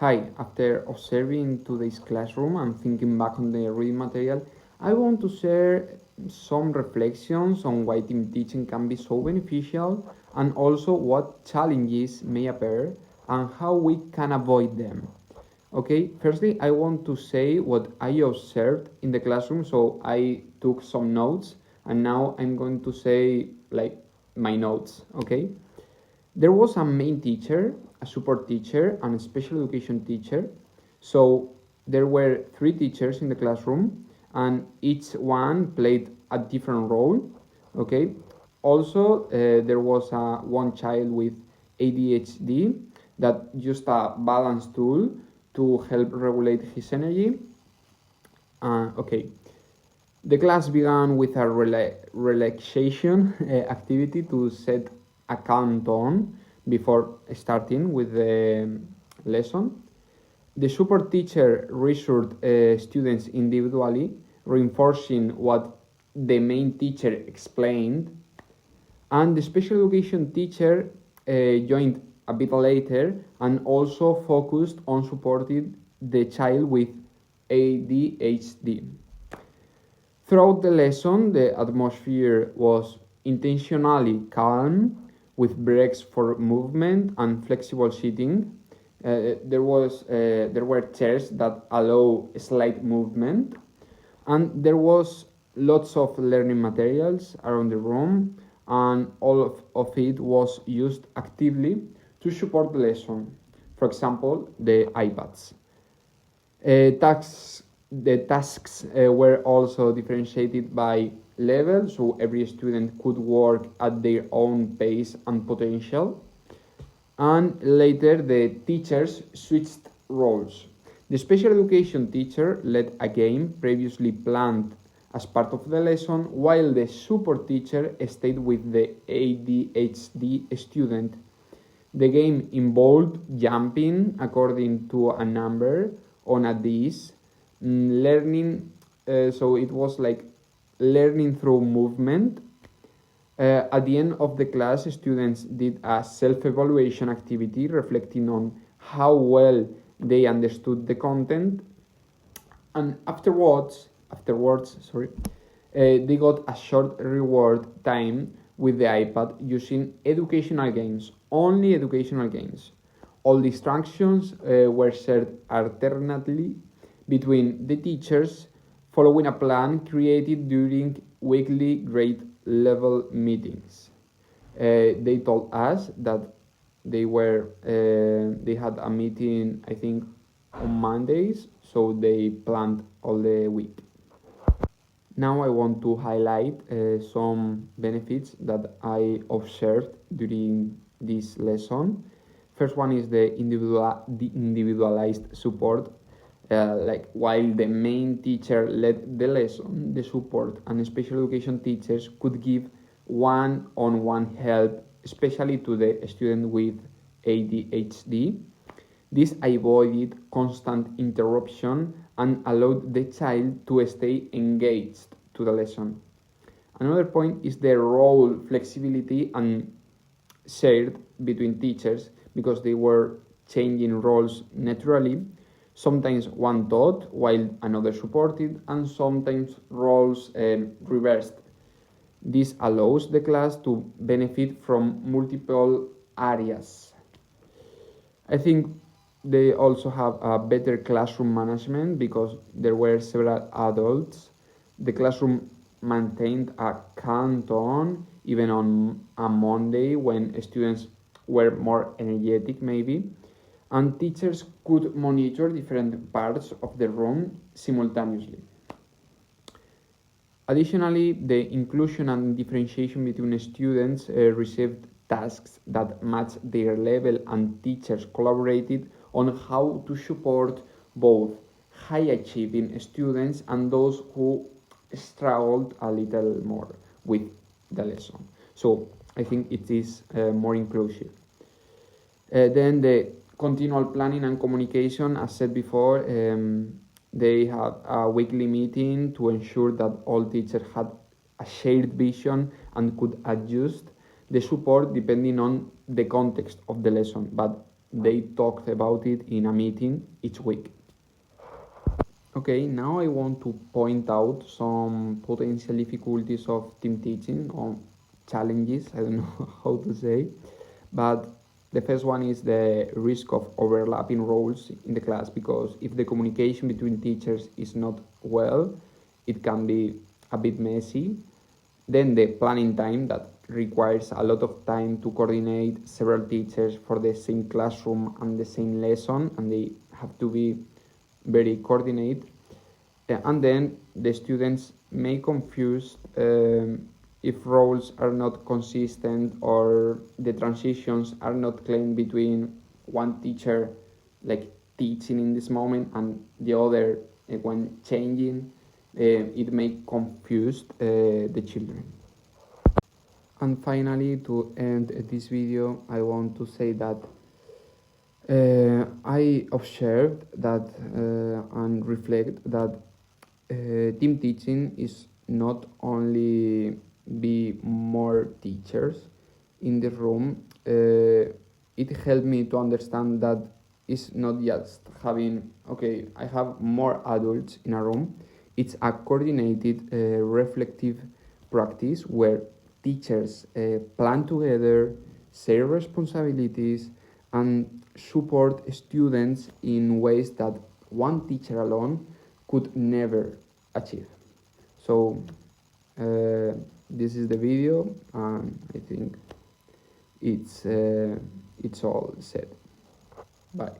Hi, after observing today's classroom and thinking back on the reading material, I want to share some reflections on why team teaching can be so beneficial and also what challenges may appear and how we can avoid them. Okay, firstly, I want to say what I observed in the classroom. So I took some notes and now I'm going to say like my notes. Okay, there was a main teacher, a support teacher, and a special education teacher. So there were three teachers in the classroom, and each one played a different role. Okay. Also, there was one child with ADHD that used a balance tool to help regulate his energy. Okay. The class began with a relaxation activity to set a calm tone before starting with the lesson. The support teacher reassured students individually, reinforcing what the main teacher explained, and the special education teacher joined a bit later and also focused on supporting the child with ADHD. Throughout the lesson, the atmosphere was intentionally calm, with breaks for movement and flexible seating. There were chairs that allow slight movement, and there was lots of learning materials around the room, and all of it was used actively to support the lesson. For example, the iPads. The tasks were also differentiated by level, so every student could work at their own pace and potential. And later, the teachers switched roles. The special education teacher led a game previously planned as part of the lesson, while the support teacher stayed with the ADHD student. The game involved jumping according to a number on a disk, learning. So it was like learning through movement. At the end of the class, students did a self-evaluation activity reflecting on how well they understood the content, and afterwards, they got a short reward time with the iPad using educational games, only educational games. All distractions were shared alternately between the teachers, following a plan created during weekly grade level meetings. They told us that they had a meeting, I think, on Mondays, so they planned all the week. Now I want to highlight some benefits that I observed during this lesson. First one is the individualized support. Like while the main teacher led the lesson, the support and special education teachers could give one-on-one help, especially to the student with ADHD. This avoided constant interruption and allowed the child to stay engaged to the lesson. Another point is the role flexibility and shared between teachers because they were changing roles naturally. Sometimes one taught while another supported, and sometimes roles reversed. This allows the class to benefit from multiple areas. I think they also have a better classroom management because there were several adults. The classroom maintained a calm tone even on a Monday when students were more energetic, maybe, and teachers could monitor different parts of the room simultaneously. Additionally, the inclusion and differentiation between students received tasks that matched their level, and teachers collaborated on how to support both high achieving students and those who struggled a little more with the lesson. So I think it is more inclusive. Then the continual planning and communication, as said before, they had a weekly meeting to ensure that all teachers had a shared vision and could adjust the support depending on the context of the lesson. But they talked about it in a meeting each week. Okay, now I want to point out some potential difficulties of team teaching or challenges, I don't know how to say, but the first one is the risk of overlapping roles in the class, because if the communication between teachers is not well, it can be a bit messy. Then the planning time, that requires a lot of time to coordinate several teachers for the same classroom and the same lesson, and they have to be very coordinated. And then the students may confuse if roles are not consistent or the transitions are not clear between one teacher like teaching in this moment and the other when changing. It may confuse the children. And finally, to end this video, I want to say that I observed that and reflect that team teaching is not only be more teachers in the room. It helped me to understand that it's not just having, okay, I have more adults in a room. It's a coordinated, reflective practice where teachers plan together, share responsibilities, and support students in ways that one teacher alone could never achieve. So this is the video, and I think it's all said. Bye.